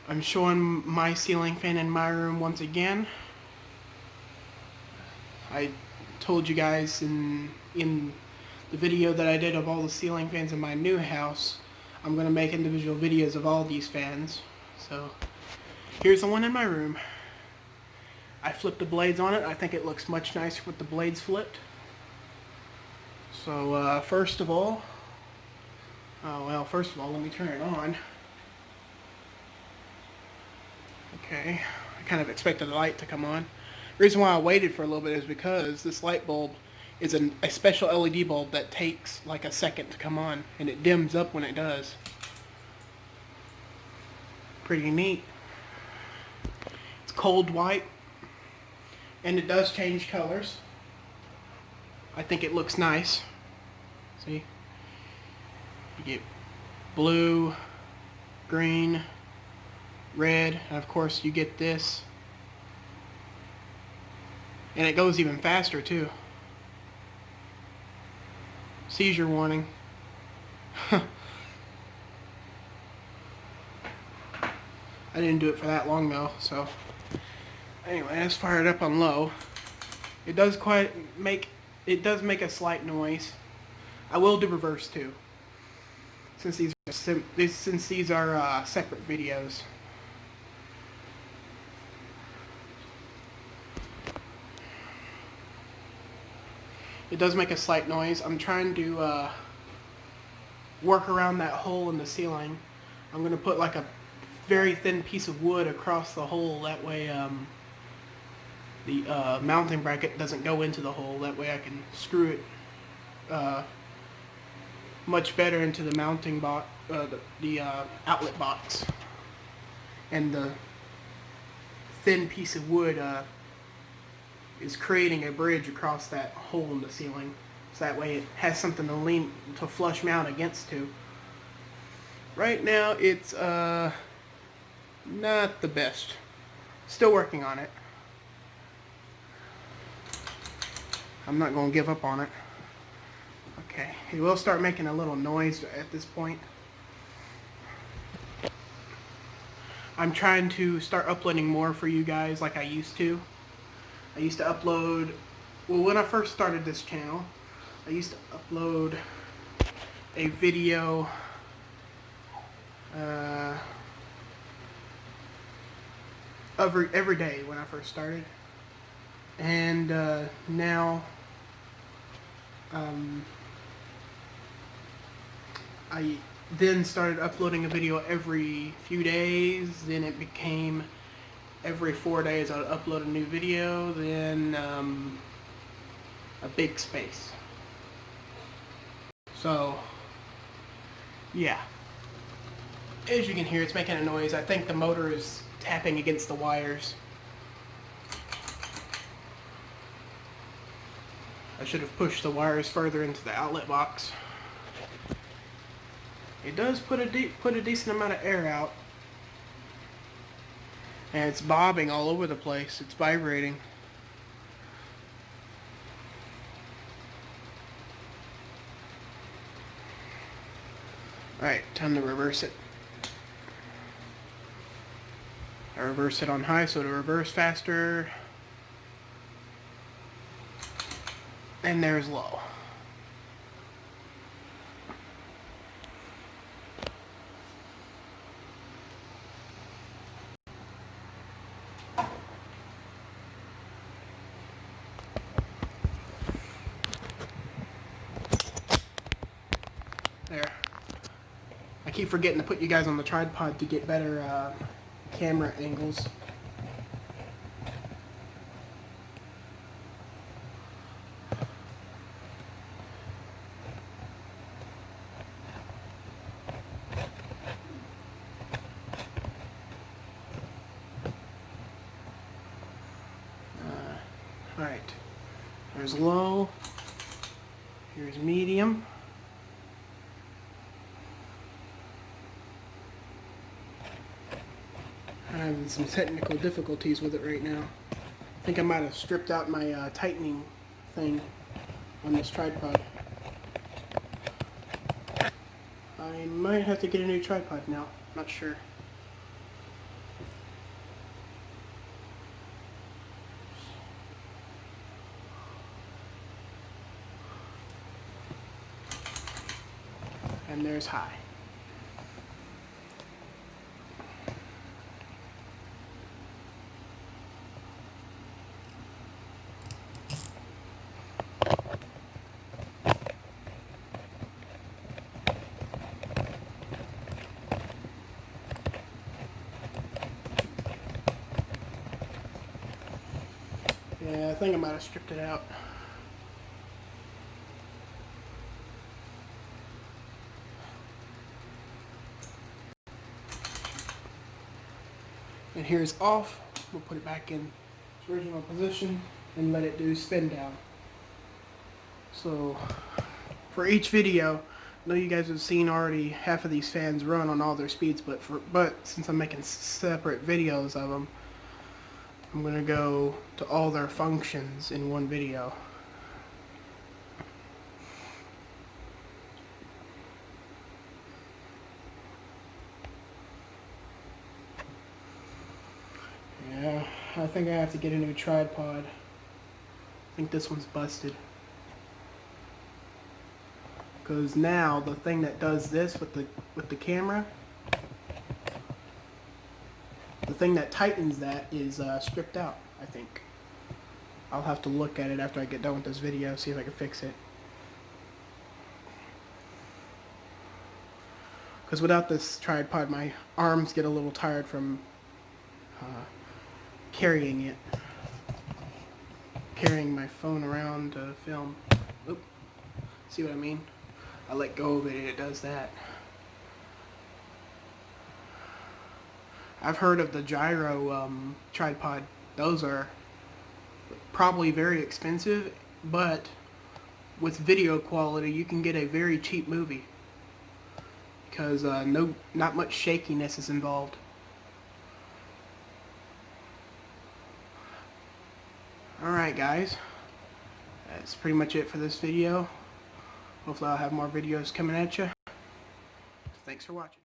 I'm showing my ceiling fan in my room once again. I told you guys in the video that I did of all the ceiling fans in my new house, I'm going to make individual videos of all these fans. So here's the one in my room. I flipped the blades on it. I think it looks much nicer with the blades flipped. So first of all, let me turn it on. Okay, I kind of expected the light to come on. The reason why I waited for a little bit is because this light bulb is a special LED bulb that takes like a second to come on, and it dims up when it does. Pretty neat. It's cold white, and it does change colors. I think it looks nice. See? You get blue, green, red, and of course you get this. And it goes even faster too. Seizure warning. I didn't do it for that long though, so anyway, let's fire it up on low. It does make a slight noise. I will do reverse too, since these are separate videos. It does make a slight noise. I'm trying to work around that hole in the ceiling. I'm going to put like a very thin piece of wood across the hole. That way the mounting bracket doesn't go into the hole. That way I can screw it much better into the mounting box, the outlet box. And the thin piece of wood is creating a bridge across that hole in the ceiling, so that way it has something to flush mount against to. Right now it's not the best. Still working on it. I'm not going to give up on it. Okay, it will start making a little noise at this point. I'm trying to start uploading more for you guys like I used to. I used to upload, well, when I first started this channel, I used to upload a video every day when I first started. And now I then started uploading a video every few days. Then it became every 4 days I would upload a new video, then a big space. So, yeah. As you can hear, it's making a noise. I think the motor is tapping against the wires. I should have pushed the wires further into the outlet box. It does put a decent amount of air out. And it's bobbing all over the place. It's vibrating. Alright, time to reverse it. I reverse it on high so to reverse faster. And there's low. There. I keep forgetting to put you guys on the tripod to get better camera angles. Alright. There's low. Here's medium. I'm having some technical difficulties with it right now. I think I might have stripped out my tightening thing on this tripod. I might have to get a new tripod now. Not sure. and there's high. Yeah, I think I might have stripped it out. And here's off. We'll put it back in its original position and let it do spin down. So for each video, I know you guys have seen already half of these fans run on all their speeds, but since I'm making separate videos of them, I'm going to go to all their functions in one video. Yeah, I think I have to get a new tripod. I think this one's busted. Because now the thing that does this with the camera, the thing that tightens that is stripped out, I think. I'll have to look at it after I get done with this video, see if I can fix it. Because without this tripod, my arms get a little tired from carrying my phone around to film. Oop. See what I mean? I let go of it and it does that. I've heard of the gyro tripod. Those are probably very expensive, but with video quality you can get a very cheap movie because not much shakiness is involved. Alright guys, that's pretty much it for this video. Hopefully I'll have more videos coming at you. Thanks for watching.